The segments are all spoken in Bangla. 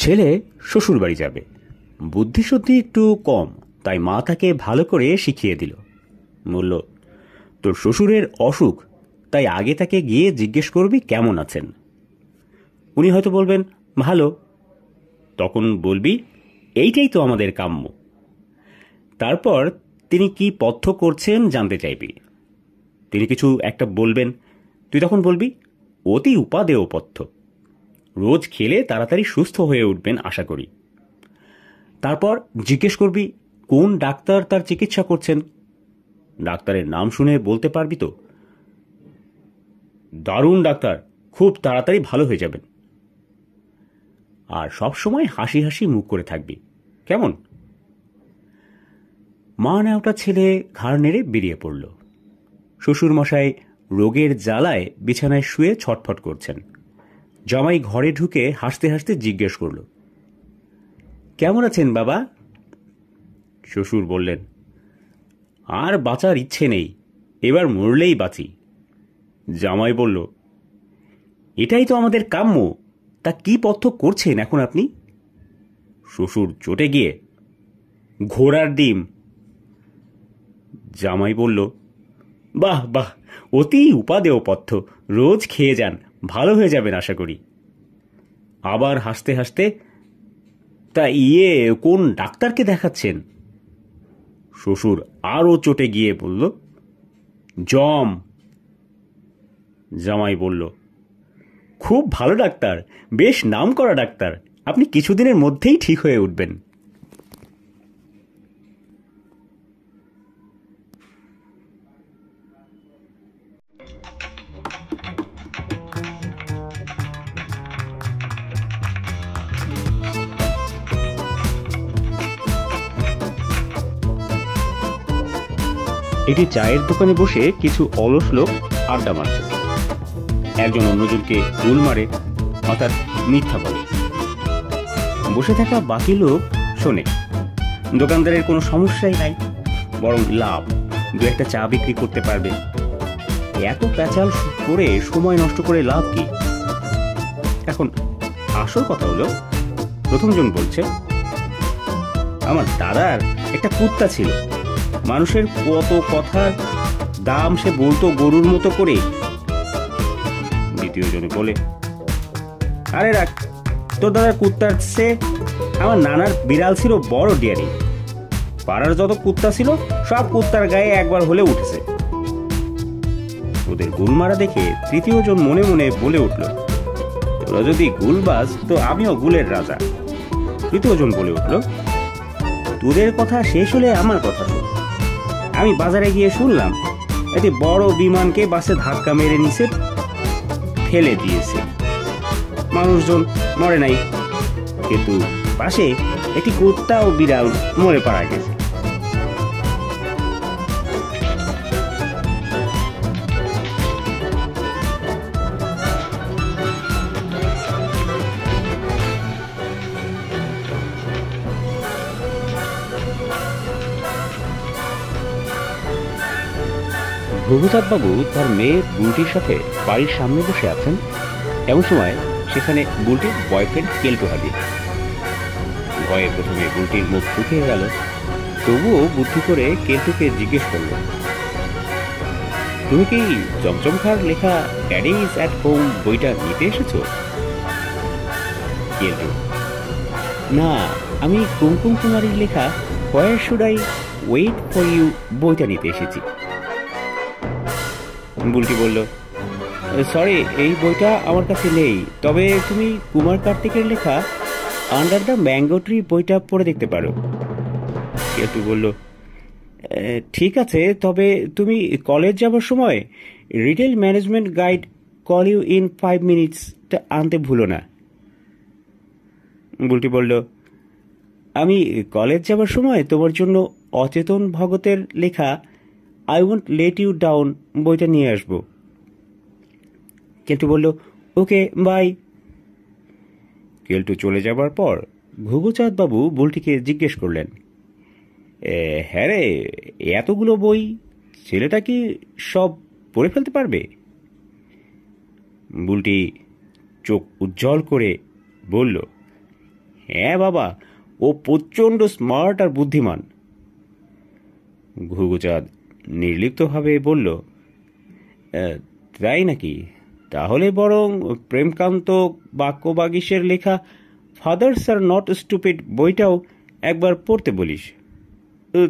ছেলে শ্বশুর বাড়ি যাবে, বুদ্ধিশুদ্ধি একটু কম, তাই মা তাকে ভালো করে শিখিয়ে দিল। বলল, তোর শ্বশুরের অসুখ, তাই আগে তাকে গিয়ে জিজ্ঞেস করবি কেমন আছেন। উনি হয়তো বলবেন ভালো, তখন বলবি এইটাই তো আমাদের কাম্য। তারপর তিনি কি পথ্য করছেন জানতে চাইবি। তিনি কিছু একটা বলবেন, তুই তখন বলবি অতি উপাদেয় পথ্য, রোজ খেলে তাড়াতাড়ি সুস্থ হয়ে উঠবেন আশা করি। তারপর জিজ্ঞেস করবি কোন ডাক্তার তার চিকিৎসা করছেন। ডাক্তারের নাম শুনে বলতে পারবি তো, দারুণ ডাক্তার, খুব তাড়াতাড়ি ভালো হয়ে যাবেন। আর সব সময় হাসি হাসি মুখ করে থাকবি, কেমন? মা নেওটা ছেলে ঘাড় নেড়ে বেরিয়ে পড়ল। শ্বশুর মশাই রোগের জ্বালায় বিছানায় শুয়ে ছটফট করছেন। জামাই ঘরে ঢুকে হাসতে হাসতে জিজ্ঞেস করল, কেমন আছেন বাবা? শ্বশুর বললেন, আর বাঁচার ইচ্ছে নেই, এবার মরলেই বাঁচি। জামাই বলল, এটাই তো আমাদের কাম্য, তা কি পথ্য করছেন এখন আপনি? শ্বশুর চটে গিয়ে, ঘোড়ার ডিম। জামাই বলল, বাহ বাহ, অতি উপাদেয় পথ্য, রোজ খেয়ে যান, ভালো হয়ে যাবেন আশা করি। আবার হাসতে হাসতে, তা কোন ডাক্তারকে দেখাচ্ছেন? শ্বশুর আরও চটে গিয়ে বলল, জম। জামাই বলল, খুব ভালো ডাক্তার, বেশ নাম করা ডাক্তার, আপনি কিছুদিনের মধ্যেই ঠিক হয়ে উঠবেন। একটি চায়ের দোকানে বসে কিছু অলস লোক আড্ডা মারছে। একজন অন্যজনকে গুল মারে, অর্থাৎ মিথ্যা বলে। বসে থাকা বাকি লোক শোনে। দোকানদারের কোনো সমস্যাই নাই, বরং লাভ, দু একটা চা বিক্রি করতে পারবে। এত প্যাচাল করে সময় নষ্ট করে লাভ কি? এখন আসল কথা হলো, প্রথমজন বলছে, আমার দাদার একটা কুত্তা ছিল, মানুষের কত কথার দাম সে বলতো গরুর মতো করে। দ্বিতীয় জনে বলে, আরে রাখ, তোর দাদার কুত্তার চেয়ে আমার নানার বিড়াল ছিল বড় ডিয়ারি, পাড়ার যত কুত্তা ছিল সব কুত্তার গায়ে একবার হলে উঠেছে। ওদের গুল মারা দেখে তৃতীয় জন মনে মনে বলে উঠল, তোরা যদি গুলবাজ তো আমিও গুলের রাজা। তৃতীয় জন বলে উঠল, তোদের কথা শেষ হলে আমার কথা শোন। আমি বাজারে গিয়ে শুনলাম একটি বড় বিমানকে বাসে ধাক্কা মেরে নিচে ফেলে দিয়েছে। মানুষজন মরে নাই, কিন্তু পাশে একটি কুত্তা ও বিড়াল মরে পারা গেছে। রঘুনাথবাবু তার মেয়ে বুলটির সাথে বাড়ির সামনে বসে আছেন। এমন সময় সেখানে বুলটির বয়ফ্রেন্ড কেলটু হাজির। ভয়ে প্রথমে বুলটির মুখ শুকিয়ে গেল, তবুও বুদ্ধি করে কেলটুকে জিজ্ঞেস করল, তুমি কি চমচমখার লেখা ড্যাডি ইজ অ্যাট হোম বইটা নিতে এসেছো? কেলটু, না, আমি কুমকুম কুমারীর লেখা where should I wait for you বইটা নিতে এসেছি। বুলটি বলল, সরি, এই বইটা আমার কাছে নেই, তবে তুমি কুমার কার্তিকের লেখা আন্ডার দ্য ম্যাঙ্গো ট্রি বইটা পড়ে দেখতে পারো। কেলটু বলল, ঠিক আছে, তবে তুমি কলেজ যাবার সময় retail management guide call you in 5 মিনিটসটা আনতে ভুলো না। বুলটি বলল, আমি কলেজ যাবার সময় তোমার জন্য অচেতন ভগতের লেখা I won't let you down বইটা নিয়ে আসবো। কেলটু বলল, ওকে, বাই। কেলটু চলে যাবার পর ঘুঘুচাঁদ বাবু বুলটিকে জিজ্ঞেস করলেন, হ্যাঁ রে, এতগুলো বই ছেলেটা কি সব পড়ে ফেলতে পারবে? বুলটি চোখ উজ্জ্বল করে বলল, হ্যাঁ বাবা, ও প্রচণ্ড স্মার্ট আর বুদ্ধিমান। ঘুঘুচাঁদ নির্লিপ্তভাবে বলল, তাই নাকি? তাহলে বরং প্রেমকান্ত বাক্যবাগীশের লেখা ফাদার্স আর নট স্টুপিড বইটাও একবার পড়তে বলিস।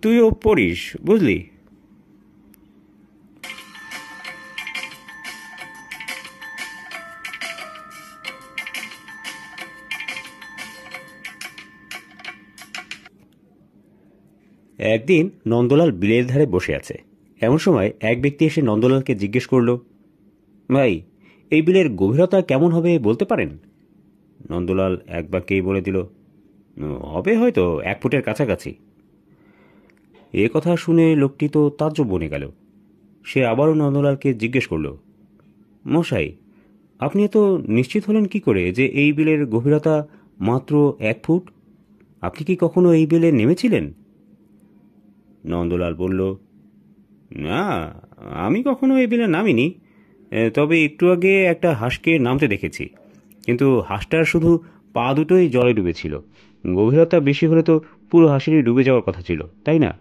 তুইও পড়িস, বুঝলি? একদিন নন্দলাল বিলের ধারে বসে আছে। এমন সময় এক ব্যক্তি এসে নন্দলালকে জিজ্ঞেস করল, ভাই, এই বিলের গভীরতা কেমন হবে বলতে পারেন? নন্দলাল এক বাক্যেই বলে দিল, হবে হয়তো 1 ফুটের কাছাকাছি। এ কথা শুনে লোকটি তো তাজ্জব বনে গেল। সে আবারও নন্দলালকে জিজ্ঞেস করল, মশাই, আপনি এত নিশ্চিত হলেন কি করে যে এই বিলের গভীরতা মাত্র 1 ফুট? আপনি কি কখনো এই বিলে নেমেছিলেন? নন্দলাল বলল, না, আমি কখনো এই বিলে নামিনি। তবে একটু আগে একটা হাঁসকে নামতে দেখেছি, কিন্তু হাঁসটার শুধু পা দুটোই জলে ডুবেছিল। গভীরতা বেশি হলে তো পুরো হাঁসেরই ডুবে যাওয়ার কথা ছিল, তাই না?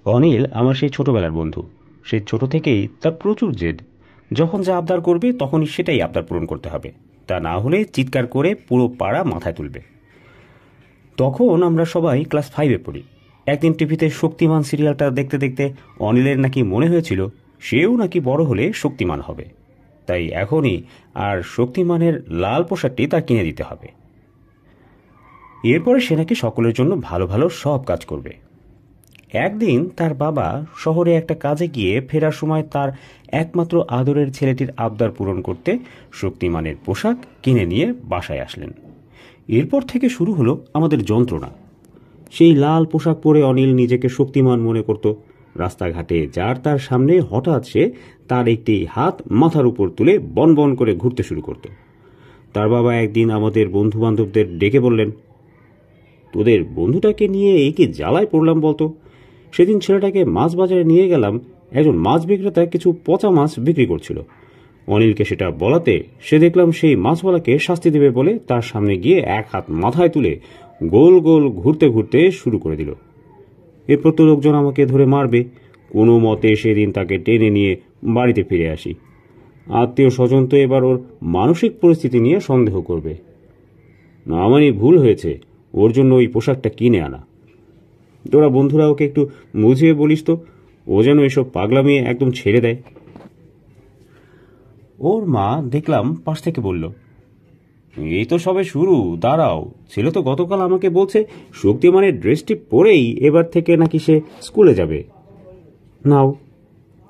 অনিল আমার সেই ছোটবেলার বন্ধু। সেই ছোট থেকেই তার প্রচুর জেদ। যখন যা আবদার করবে তখনই সেটাই আবদার পূরণ করতে হবে, তা না হলে চিৎকার করে পুরো পাড়া মাথায় তুলবে। তখন আমরা সবাই ক্লাস 5-এ পড়ি। একদিন টিভিতে শক্তিমান সিরিয়ালটা দেখতে দেখতে অনিলের নাকি মনে হয়েছিল সেও নাকি বড় হলে শক্তিমান হবে, তাই এখনই আর শক্তিমানের লাল পোশাকটি তার কিনে দিতে হবে। এরপরে সে নাকি সকলের জন্য ভালো ভালো সব কাজ করবে। একদিন তার বাবা শহরে একটা কাজে গিয়ে ফেরার সময় তার একমাত্র আদরের ছেলেটির আবদার পূরণ করতে শক্তিমানের পোশাক কিনে নিয়ে বাসায় আসলেন। এরপর থেকে শুরু হলো আমাদের যন্ত্রণা। সেই লাল পোশাক পরে অনিল নিজেকে শক্তিমান মনে করত। রাস্তাঘাটে যার তার সামনে হঠাৎ সে তার একটি হাত মাথার উপর তুলে বন বন করে ঘুরতে শুরু করত। তার বাবা একদিন আমাদের বন্ধু বান্ধবদের ডেকে বললেন, তোদের বন্ধুটাকে নিয়ে এই কি জ্বালায় পড়লাম বলতো। সেদিন ছেলেটাকে মাছ বাজারে নিয়ে গেলাম, একজন মাছ বিক্রেতা কিছু পচা মাছ বিক্রি করছিল। অনিলকে সেটা বলাতে সে দেখলাম সেই মাছওয়ালাকে শাস্তি দেবে বলে তার সামনে গিয়ে এক হাত মাথায় তুলে গোল গোল ঘুরতে ঘুরতে শুরু করে দিল। এরপর তো লোকজন আমাকে ধরে মারবে। কোনো মতে সেদিন তাকে টেনে নিয়ে বাড়িতে ফিরে আসি। আত্মীয় স্বজন তো এবার ওর মানসিক পরিস্থিতি নিয়ে সন্দেহ করবে। না, আমারই ভুল হয়েছে ওর জন্য ওই পোশাকটা কিনে আনা। তোরা বন্ধুরা ওকে একটু বুঝিয়ে বলিস তো, ও যেন এসব পাগলামি একদম ছেড়ে দেয়। ওর মা দেখলাম পাশ থেকে বলল, এই তো সবে শুরু, দাঁড়াও। ছেলে তো গতকাল আমাকে বলছে শক্তিমানের ড্রেসটি পরেই এবার থেকে নাকি সে স্কুলে যাবে। নাও,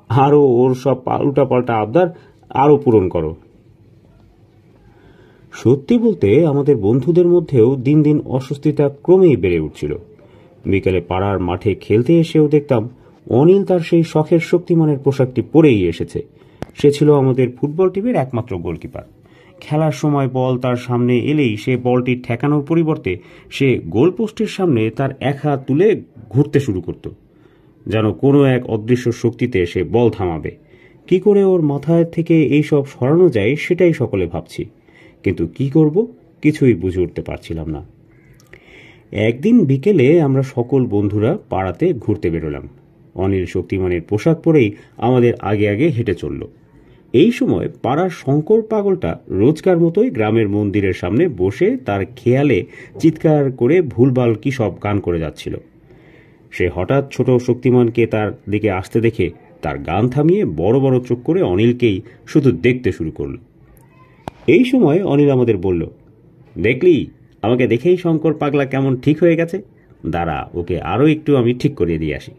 আরও ওর সব উল্টা পাল্টা আবদার আরও পূরণ করো। সত্যি বলতে আমাদের বন্ধুদের মধ্যেও দিন দিন অস্বস্তিটা ক্রমেই বেড়ে উঠছিল। বিকেলে পাড়ার মাঠে খেলতে এসেও দেখতাম অনিল তার সেই শখের শক্তিমানের পোশাকটি পরেই এসেছে। সে ছিল আমাদের ফুটবল টিমের একমাত্র গোলকিপার। খেলার সময় বল তার সামনে এলেই সে বলটি ঠেকানোর পরিবর্তে সে গোলপোস্টের সামনে তার এক হাত তুলে ঘুরতে শুরু করত, যেন কোনো এক অদৃশ্য শক্তিতে সে বল থামাবে। কি করে ওর মাথায় থেকে এই সব সরানো যায় সেটাই সকলে ভাবছি, কিন্তু কি করব কিছুই বুঝে উঠতে পারছিলাম না। একদিন বিকেলে আমরা সকল বন্ধুরা পাড়াতে ঘুরতে বেরোলাম। অনিল শক্তিমানের পোশাক পরেই আমাদের আগে আগে হেঁটে চলল। এই সময় পাড়ার শঙ্কর পাগলটা রোজকার মতোই গ্রামের মন্দিরের সামনে বসে তার খেয়ালে চিৎকার করে ভুলভাল কি সব গান করে যাচ্ছিল। সে হঠাৎ ছোট শক্তিমানকে তার দিকে আসতে দেখে তার গান থামিয়ে বড় বড় চোখ করে অনিলকেই শুধু দেখতে শুরু করল। এই সময় অনিল আমাদের বলল, দেখলি, আমাকে দেখেই শঙ্কর পাগলা কেমন ঠিক হয়ে গেছে, দাঁড়া, ওকে আরও একটু আমি ঠিক করিয়ে দিয়ে আসি।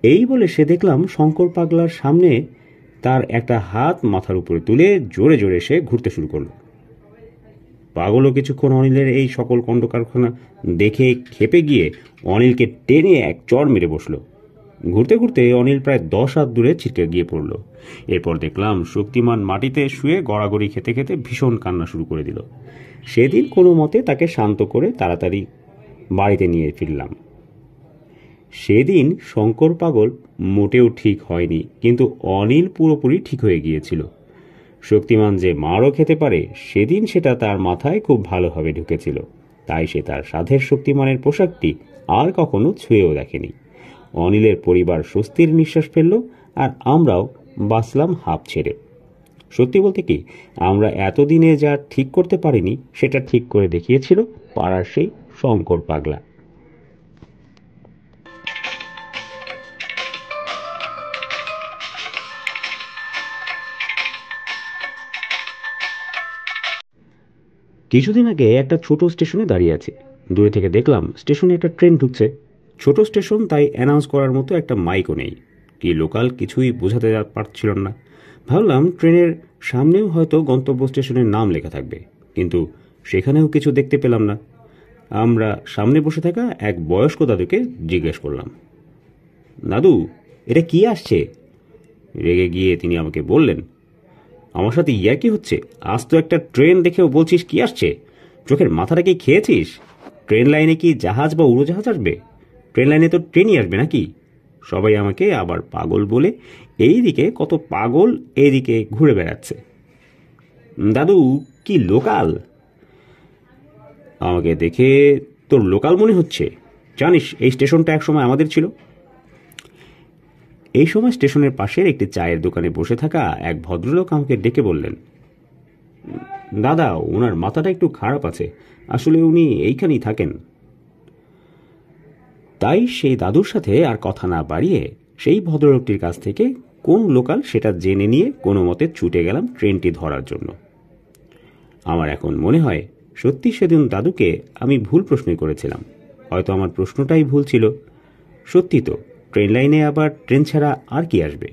এই বলে সে দেখলাম শঙ্কর পাগলার সামনে তার একটা হাত মাথার উপরে তুলে জোরে জোরে সে ঘুরতে শুরু করল। পাগলও কিছুক্ষণ অনিলের এই সকল কাণ্ডকারখানা দেখে ক্ষেপে গিয়ে অনিলকে টেনে এক চড় মেরে বসল। ঘুরতে ঘুরতে অনিল প্রায় 10 হাত দূরে ছিটকে গিয়ে পড়ল। এরপর দেখলাম শক্তিমান মাটিতে শুয়ে গড়াগড়ি খেতে খেতে ভীষণ কান্না শুরু করে দিল। সেদিন কোনো মতে তাকে শান্ত করে তাড়াতাড়ি বাড়িতে নিয়ে ফিরলাম। সেদিন শঙ্কর পাগল মোটেও ঠিক হয়নি, কিন্তু অনিল পুরোপুরি ঠিক হয়ে গিয়েছিল। শক্তিমান যে মারও খেতে পারে সেদিন সেটা তার মাথায় খুব ভালোভাবে ঢুকেছিল, তাই সে তার সাধের শক্তিমানের পোশাকটি আর কখনো ছুঁয়েও দেখেনি। অনিলের পরিবার স্বস্তির নিঃশ্বাস ফেলল, আর আমরাও বাঁচলাম হাঁপ ছেড়ে। সত্যি বলতে কি, আমরা এতদিনে যা ঠিক করতে পারিনি সেটা ঠিক করে দেখিয়েছিল পাড়ার সেই শঙ্কর পাগলা। কিছুদিন আগে একটা ছোট স্টেশনে দাঁড়িয়ে আছে। দূরে থেকে দেখলাম স্টেশনে একটা ট্রেন ঢুকছে। ছোট স্টেশন, তাই অ্যানাউন্স করার মতো একটা মাইকও নেই। কি লোকাল কিছুই বোঝাতে পারছিল না। ভাবলাম ট্রেনের সামনেও হয়তো গন্তব্য স্টেশনের নাম লেখা থাকবে, কিন্তু সেখানেও কিছু দেখতে পেলাম না। আমরা সামনে বসে থাকা এক বয়স্ক দাদুকে জিজ্ঞেস করলাম, দাদু, এটা কি আসছে? রেগে গিয়ে তিনি আমাকে বললেন, আমার সাথে ইয়া কি হচ্ছে? আজ তো একটা ট্রেন দেখেও বলছিস কি আসছে? চোখের মাথাটা কি খেয়েছিস? ট্রেন লাইনে কি জাহাজ বা উড়োজাহাজ আসবে? ট্রেন লাইনে তো ট্রেনই আসবে নাকি? সবাই আমাকে আবার পাগল বলে এইদিকে কত পাগল এইদিকে ঘুরে বেড়াচ্ছে। দাদু, কি লোকাল? আমাকে দেখে তোর লোকাল মনে হচ্ছে? জানিস এই স্টেশনটা একসময় আমাদের ছিল। এই সময় স্টেশনের পাশের একটি চায়ের দোকানে বসে থাকা এক ভদ্রলোক আমাকে ডেকে বললেন, দাদা, ওনার মাথাটা একটু খারাপ আছে, আসলে উনি এইখানেই থাকেন। তাই সেই দাদুর সাথে আর কথা না বাড়িয়ে সেই ভদ্রলোকটির কাছ থেকে কোন লোকাল সেটা জেনে নিয়ে কোনো মতে ছুটে গেলাম ট্রেনটি ধরার জন্য। আমার এখন মনে হয় সত্যি সেদিন দাদুকে আমি ভুল প্রশ্নই করেছিলাম। হয়তো আমার প্রশ্নটাই ভুল ছিল। সত্যি তো, ট্রেন লাইনে আবার ট্রেন ছাড়া আর কি আসবে?